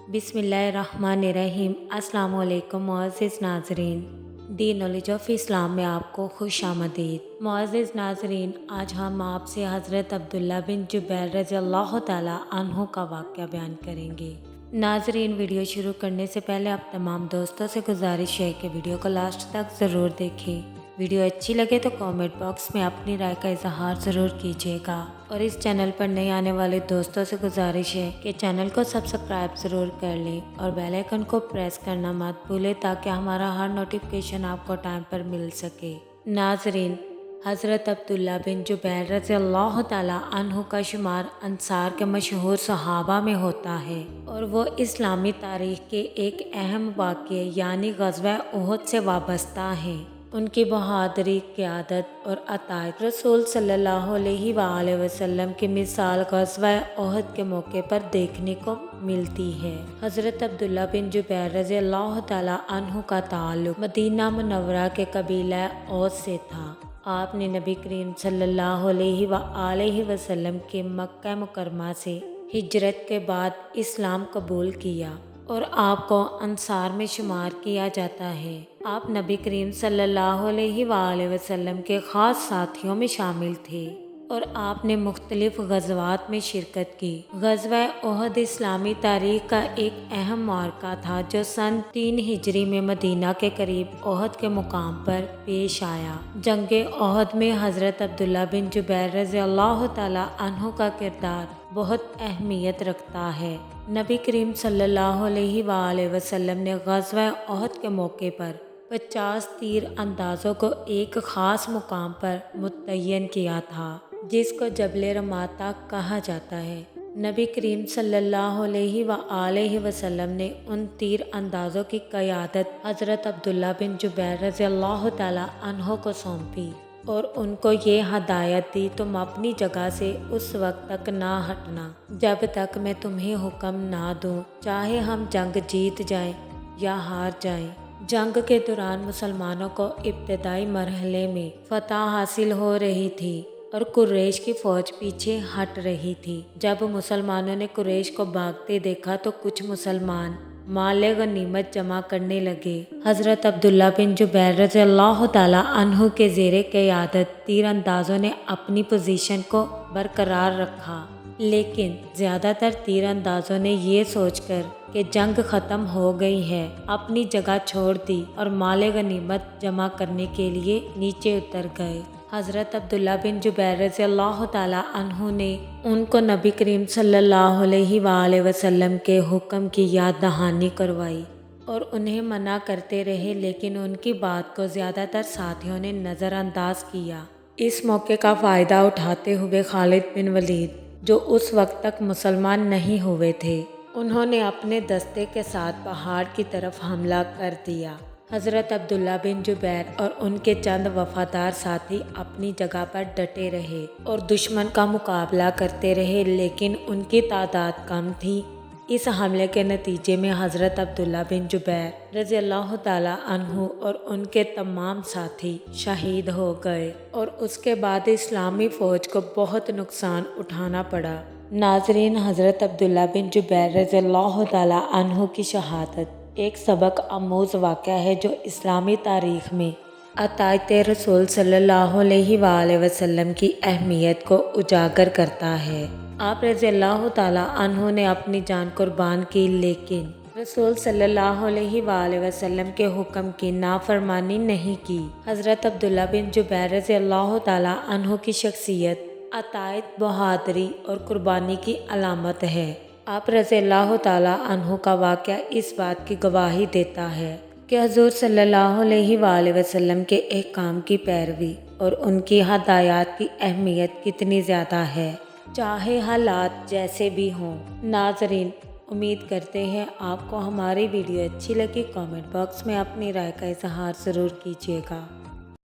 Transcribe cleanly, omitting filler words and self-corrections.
بسم اللہ الرحمن الرحیم۔ السلام علیکم معزز ناظرین، دی نالج آف اسلام میں آپ کو خوش آمدید۔ معزز ناظرین، آج ہم آپ سے حضرت عبداللہ بن جبیر رضی اللہ تعالیٰ عنہ کا واقعہ بیان کریں گے۔ ناظرین، ویڈیو شروع کرنے سے پہلے آپ تمام دوستوں سے گزارش ہے کہ ویڈیو کو لاسٹ تک ضرور دیکھیں۔ ویڈیو اچھی لگے تو کامنٹ باکس میں اپنی رائے کا اظہار ضرور کیجیے گا، اور اس چینل پر نئے آنے والے دوستوں سے گزارش ہے کہ چینل کو سبسکرائب ضرور کر لیں اور بیل آئیکن کو پریس کرنا مت بھولیں تاکہ ہمارا ہر نوٹیفیکیشن آپ کو ٹائم پر مل سکے۔ ناظرین، حضرت عبداللہ بن جبیر رضی اللہ تعالیٰ عنہ کا شمار انصار کے مشہور صحابہ میں ہوتا ہے، اور وہ اسلامی تاریخ کے ایک اہم واقعے یعنی غزوہ احد سے وابستہ ہیں۔ ان کی بہادری، قیادت اور عطائیت رسول صلی اللہ علیہ وآلہ وسلم کی مثال غزوہ احد کے موقع پر دیکھنے کو ملتی ہے۔ حضرت عبداللہ بن جبیر رضی اللہ تعالیٰ عنہ کا تعلق مدینہ منورہ کے قبیلہ اوس سے تھا۔ آپ نے نبی کریم صلی اللہ علیہ وآلہ وسلم کے مکہ مکرمہ سے ہجرت کے بعد اسلام قبول کیا، اور آپ کو انصار میں شمار کیا جاتا ہے۔ آپ نبی کریم صلی اللہ علیہ وآلہ وسلم کے خاص ساتھیوں میں شامل تھے، اور آپ نے مختلف غزوات میں شرکت کی۔ غزوہ احد اسلامی تاریخ کا ایک اہم معرکہ تھا جو سن 3 ہجری میں مدینہ کے قریب احد کے مقام پر پیش آیا۔ جنگ احد میں حضرت عبداللہ بن جبیر رضی اللہ تعالیٰ عنہ کا کردار بہت اہمیت رکھتا ہے۔ نبی کریم صلی اللہ علیہ وآلہ وسلم نے غزوہ احد کے موقع پر 50 تیر اندازوں کو ایک خاص مقام پر متعین کیا تھا جس کو جبل رماتہ کہا جاتا ہے۔ نبی کریم صلی اللہ علیہ وآلہ وسلم نے ان تیر اندازوں کی قیادت حضرت عبداللہ بن جبیر رضی اللہ تعالیٰ عنہ کو سونپی، اور ان کو یہ ہدایت دی، تم اپنی جگہ سے اس وقت تک نہ ہٹنا جب تک میں تمہیں حکم نہ دوں، چاہے ہم جنگ جیت جائیں یا ہار جائیں۔ جنگ کے دوران مسلمانوں کو ابتدائی مرحلے میں فتح حاصل ہو رہی تھی، اور قریش کی فوج پیچھے ہٹ رہی تھی۔ جب مسلمانوں نے قریش کو بھاگتے دیکھا تو کچھ مسلمان مال غنیمت جمع کرنے لگے۔ حضرت عبداللہ بن جبیر رضی اللہ تعالیٰ عنہ کے زیر قیادت تیر اندازوں نے اپنی پوزیشن کو برقرار رکھا، لیکن زیادہ تر تیر اندازوں نے یہ سوچ کر کہ جنگ ختم ہو گئی ہے اپنی جگہ چھوڑ دی اور مال غنیمت جمع کرنے کے لیے نیچے اتر گئے۔ حضرت عبداللہ بن جبیر رضی اللہ تعالیٰ عنہ نے ان کو نبی کریم صلی اللہ علیہ وآلہ وسلم کے حکم کی یاد دہانی کروائی، اور انہیں منع کرتے رہے، لیکن ان کی بات کو زیادہ تر ساتھیوں نے نظر انداز کیا۔ اس موقع کا فائدہ اٹھاتے ہوئے خالد بن ولید، جو اس وقت تک مسلمان نہیں ہوئے تھے، انہوں نے اپنے دستے کے ساتھ پہاڑ کی طرف حملہ کر دیا۔ حضرت عبداللہ بن جبیر اور ان کے چند وفادار ساتھی اپنی جگہ پر ڈٹے رہے اور دشمن کا مقابلہ کرتے رہے، لیکن ان کی تعداد کم تھی۔ اس حملے کے نتیجے میں حضرت عبداللہ بن جبیر رضی اللہ تعالیٰ عنہ اور ان کے تمام ساتھی شہید ہو گئے، اور اس کے بعد اسلامی فوج کو بہت نقصان اٹھانا پڑا۔ ناظرین، حضرت عبداللہ بن جبیر رضی اللہ تعالیٰ عنہ کی شہادت ایک سبق آموز واقعہ ہے جو اسلامی تاریخ میں عطائیت رسول صلی اللہ علیہ وآلہ وسلم کی اہمیت کو اجاگر کرتا ہے۔ آپ رضی اللہ تعالیٰ عنہ نے اپنی جان قربان کی، لیکن رسول صلی اللہ علیہ وآلہ وسلم کے حکم کی نافرمانی نہیں کی۔ حضرت عبداللہ بن جبیر رضی اللہ تعالیٰ عنہ کی شخصیت عطائیت، بہادری اور قربانی کی علامت ہے۔ آپ رضی اللہ تعالیٰ عنہ کا واقعہ اس بات کی گواہی دیتا ہے کہ حضور صلی اللہ علیہ وآلہ وسلم کے احکام کی پیروی اور ان کی ہدایات کی اہمیت کتنی زیادہ ہے، چاہے حالات جیسے بھی ہوں۔ ناظرین، امید کرتے ہیں آپ کو ہماری ویڈیو اچھی لگی۔ کامنٹ باکس میں اپنی رائے کا اظہار ضرور کیجیے گا۔